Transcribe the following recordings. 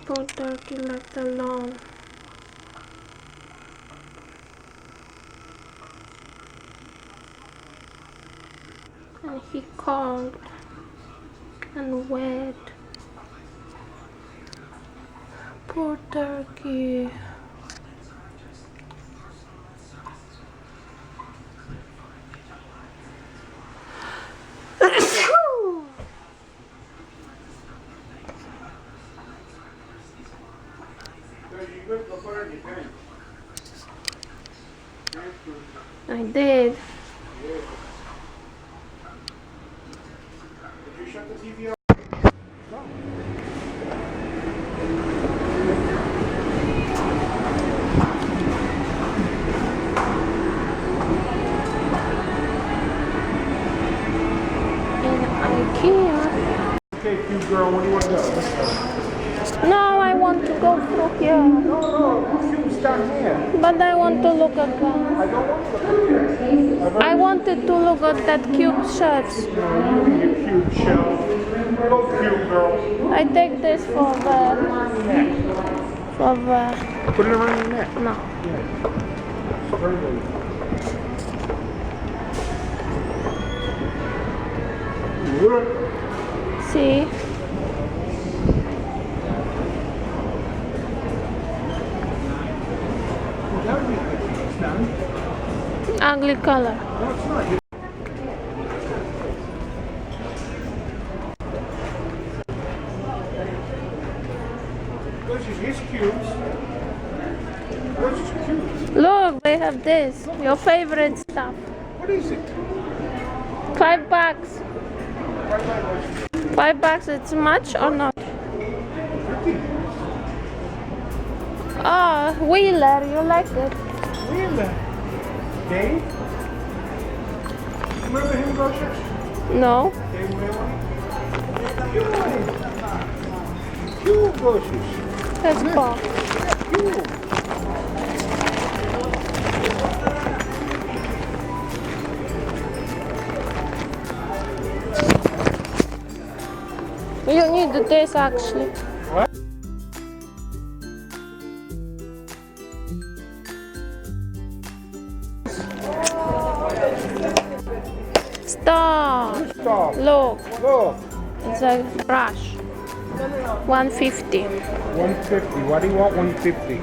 Poor turkey left alone. And he cold and wet. Poor turkey. I did. Did you shut the TV off? No. In Ikea. Okay, cute girl, where do you want to go? Let's go. No, I want to go through here. No, cube's down here. But I want to look at that. I don't want to look at you. I wanted to look at that cube shelves. You cute shell. Go cute girl. I take this for the Put it around your neck. no. Yeah. Very good. See? That would be good. It's done. Ugly color. No, it's not. Those are his cubes. Those are cubes. Look, they have this. Your favorite stuff. What is it? $5. Right, right, $5, it's much or not? 50. Oh, Wheeler, you like it? Wheeler. Dave? Remember him, Gosha? No. Dave Wheeler? You want him. You, Gosha. Let's go. You. You need this actually. What? Stop. Stop. Look, Look. it's a brush. 150. 150. Why do you want 150?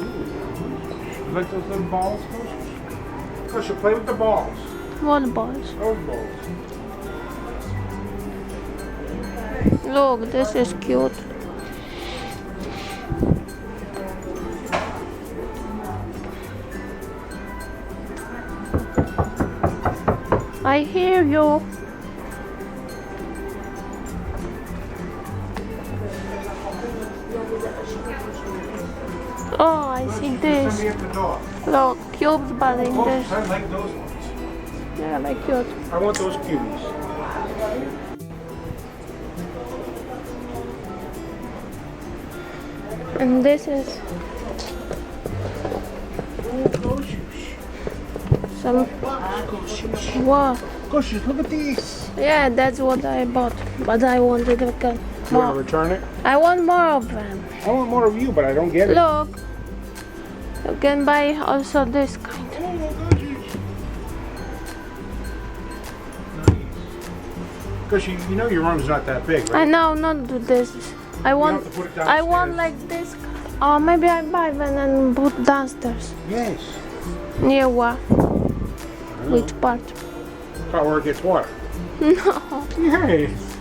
You like those little balls, Coach? Coach, play with the balls. What balls? Those balls. Look, this is cute. I hear you. Oh, I see this. Somebody at the door. Look, cubes, but in Oh, this. I like those ones. Yeah, they're cute. I want those cubes. And this is some. What? Gosh, look at these. Yeah, that's what I bought. But I wanted again You want to more. return it? I want more of them. I want more of you, but I don't get it. Look, you can buy also this kind. Oh my gosh. Because you know your room's not that big, I right? know, not do this. I want. have to put it I want downstairs. like this. Or maybe I buy one and put downstairs. Yes. Near what? Which part? Part where it gets water. No. Yes.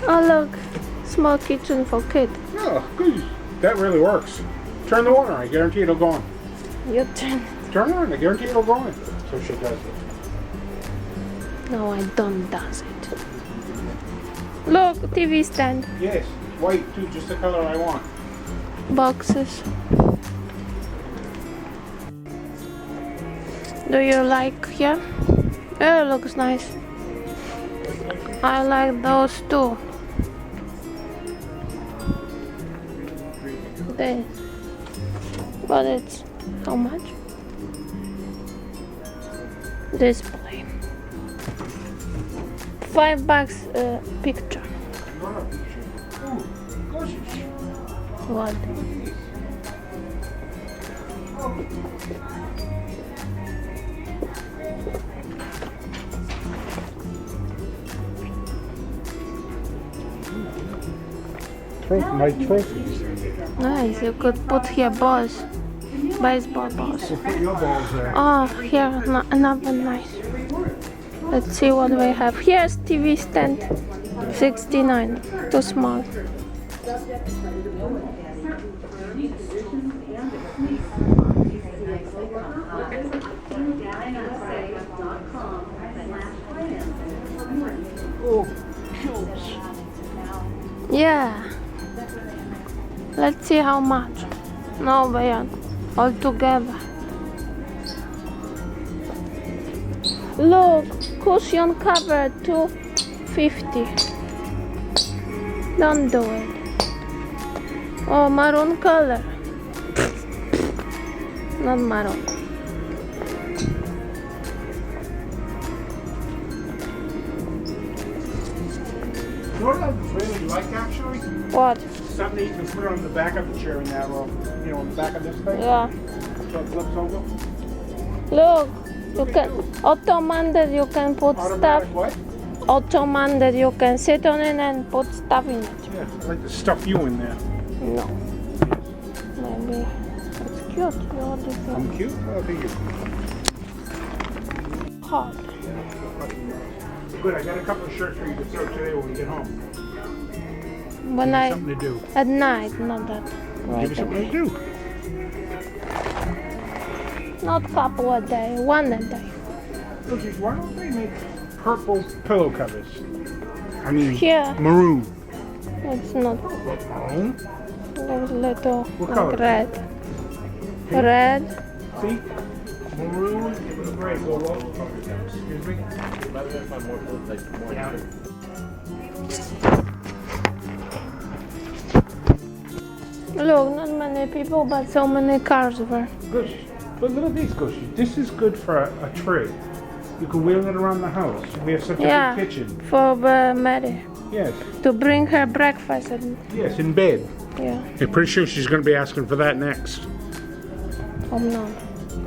Oh look, small kitchen for kid. Oh, good. That really works. Turn the water on. I guarantee it'll go on. You turn. Turn it on. I guarantee it'll go on. So she does it. No, I don't does it. Look, TV stand. Yes. White too, just the color I want. Boxes. Do you like here? Yeah, it looks nice. I like those too. this. But it's how much? Display. $5 picture. What? My trophies. Nice, you could put here balls. Baseball balls. We'll put your balls there. Oh, here another nice. Let's see what we have. Here's TV stand. 69. Too small. Yeah. Let's see how much. No, beyond. All together. Look, cushion cover $2.50. Don't do it. Oh, maroon color. Not maroon. You know what I really like actually? What? Something you can put on the back of the chair in that row. You know, on the back of this thing. Yeah. So it flips over. Look, you can Ottoman that you can put stuff. Automatic what? Ottoman that you can sit on it and put stuff in it. Yeah, I'd like to stuff you in there. No. Maybe it's cute. What do you think? I'm cute? Oh, thank you. Hot. Good, I got a couple of shirts for you to sew today when we get home. When I Something to do. at night, not that. Give me something to do. Not couple a day, one a day. Look, why don't they make purple pillow covers? I mean, Here. maroon. It's not. Maroon? Looks little What like color? red. Red. See? Maroon with a gray. Excuse me? Yeah. Look, not many people, but so many cars were. Good. But look at these Gushy. This is good for a tree. You can wheel it around the house. We have such a Yeah, big kitchen. for Mary Yes. to bring her breakfast. And, Yes, in bed. yeah, I'm pretty sure she's going to be asking for that next. hope not.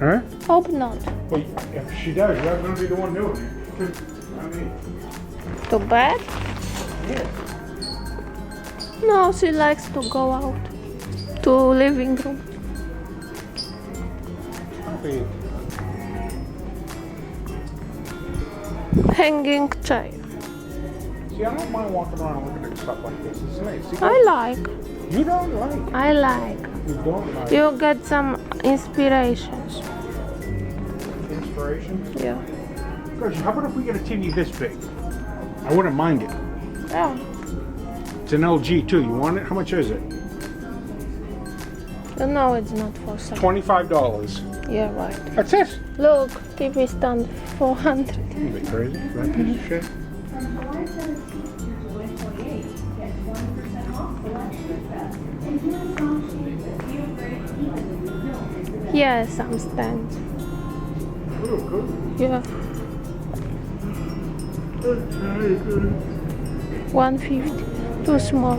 Huh? Hope not. Well, if she does, you're going to be the one doing it. I mean, To bed? yes. No, she likes to go out to living room. Copy. Hanging chair. See, I don't mind walking around looking at stuff like this. It's nice. See, I like. you don't like. I like. You don't like You get some inspirations. inspiration. Yeah. Gosh, how about if we get a TV this big? I wouldn't mind it. Yeah. It's an LG too. You want it? How much is it? You know it's not for sale. $25. Yeah, right. That's it. Look, TV stand 400. You bit crazy. That piece of shit. Yeah, some stands. Oh, good. Yeah. 150. Too small.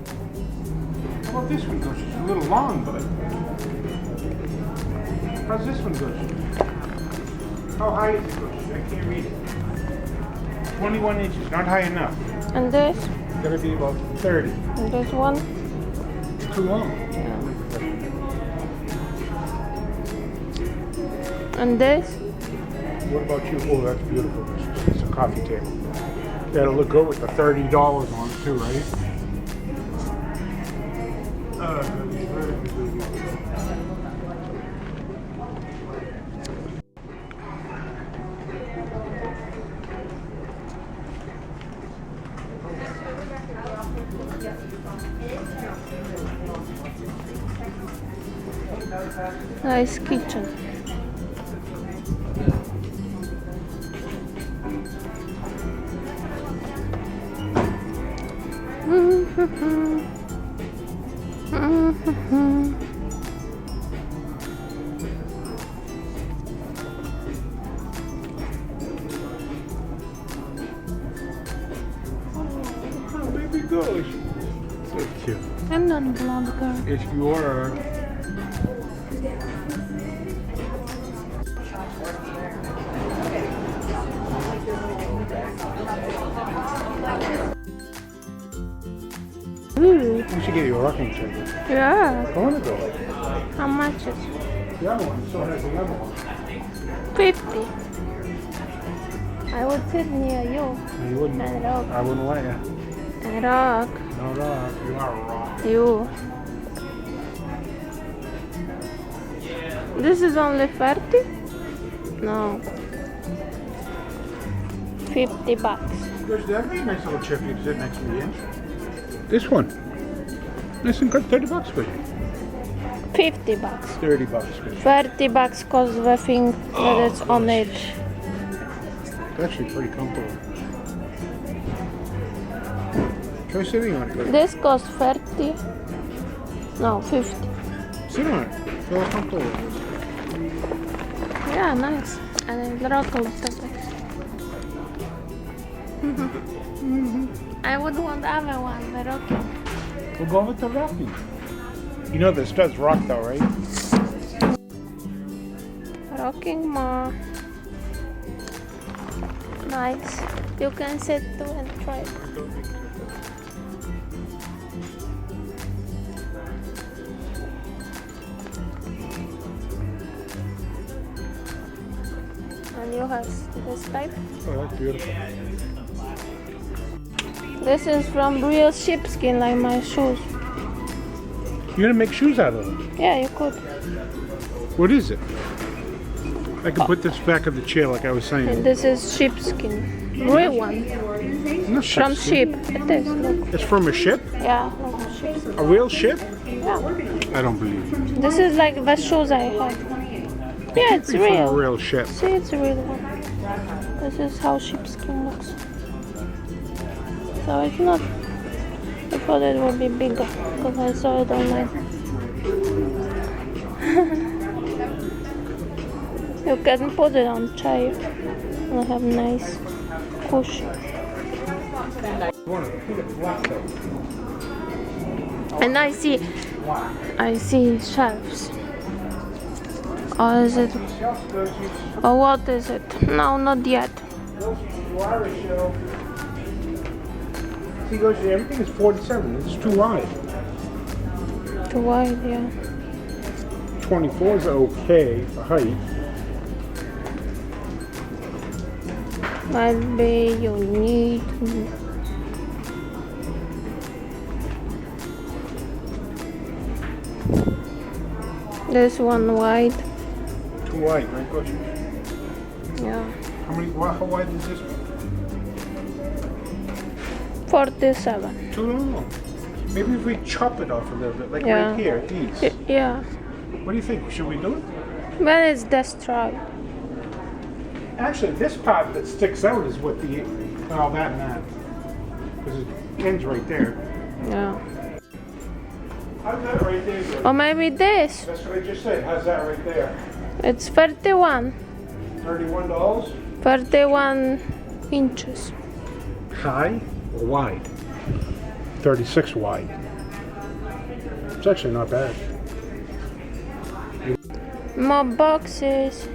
How about this one, Gosh? It's a little long, but how's this one, Gosh? How high is it, Gosh? I can't read it. 21 inches, not high enough. And this? It's gotta be about 30. And this one? It's too long. Yeah. And this? What about you? Oh, that's beautiful. It's a coffee table. That'll look good with the $30 on it too, right? Nice kitchen. Oh, baby gosh. So cute. I'm not a blogger. Yes, you are. Ooh, We should get you a rocking chair. yeah. I want to go. How much is it? The other one still has the other one. 50. I would sit near you No, you wouldn't. and rock. I wouldn't let you. And rock. No, rock. You are a rock. You. This is only 30? No. 50 bucks. There's that nice little chair for you to sit next to me in. This one. Nice and good. 30 bucks for you. 50 bucks. 30 bucks for you. 30 bucks cause the thing that it's on it. It's actually pretty comfortable. Try sitting on it. This costs 30. No, 50. Sit on it. Feel comfortable. Yeah, nice. And I rock a little bit. I would want the other one, the rocking. We'll go with the rocking. You know this does rock though, right? Rocking more. Nice. You can sit too and try it. And you have this type. Oh, that's beautiful. This is from real sheepskin, like my shoes. You're gonna make shoes out of them. Yeah, you could. What is it? I can put this back of the chair like I was saying. And this is sheepskin. Real one. Not From sheepskin. sheep. It is. Look. It's from a ship? Yeah, like a sheepskin. A real ship? Yeah. I don't believe you. This is like the shoes I have. Yeah, it's It's from a real. real ship. See, it's a real one. This is how sheepskin looks. So it's not. I thought it would be bigger because I saw it online. You can put it on chair and have nice cushion. And I see shelves. Or is it? Or what is it? No, not yet. He goes, everything is 47. It's too wide. Too wide, yeah. 24 is okay for height. Might be you need. This one wide. Too wide, right? Gosh. Yeah. How wide is this one? 47. Too long. Maybe if we chop it off a little bit, like Yeah. right here, these. Yeah. What do you think? Should we do it? When it's destroyed. Actually, this part that sticks out is what the, well, that and that. Because it ends right there. Yeah. How's that right there? Greg? Or maybe this. That's what I just said. How's that right there? It's 31. $31? 31 inches. High or wide? 36 wide. It's actually not bad. More boxes.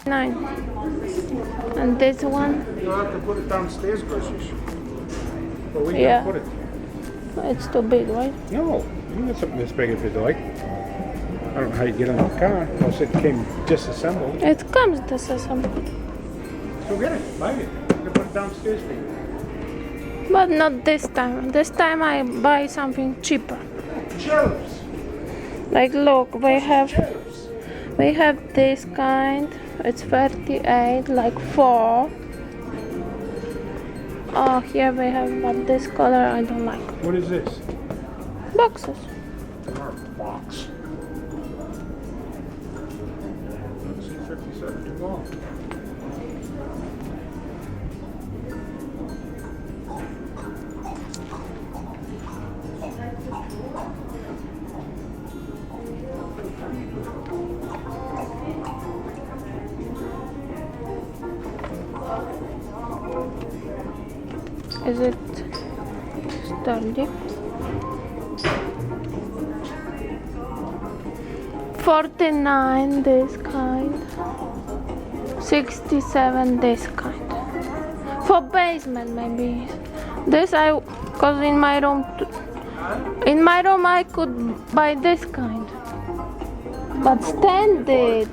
$9. And this one, You'll have to put it downstairs, groceries. But we Yeah. can put it. it's too big, right? No, you can get something this big if you'd like. I don't know how you get in the car, unless it came disassembled. It comes disassembled. So get it, buy it. You can put it downstairs for you. But not this time. This time I buy something cheaper. Shelves. Like look, Shelves. we have this kind. It's 38, like 4. Oh, here we have, but this color I don't like. What is this? Boxes. box. Let's see, 57 to go. Is it sturdy? 49 this kind. 67 this kind. For basement maybe. This cause in my room I could buy this kind. But standard.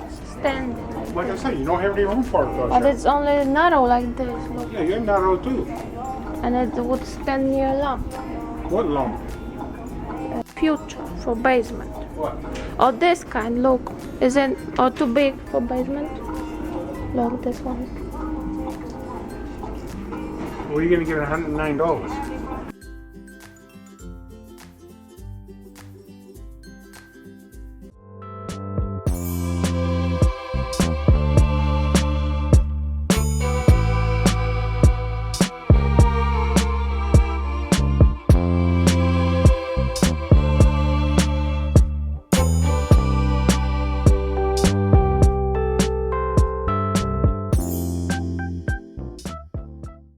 Like I said, you don't have any room for it though. But it's only narrow like this. Look. Yeah, you're narrow too. And it would stand near lamp. What lump? Future for basement. What? Or this kind, look. Is it or too big for basement? Look, this one. Well, you're gonna get $109.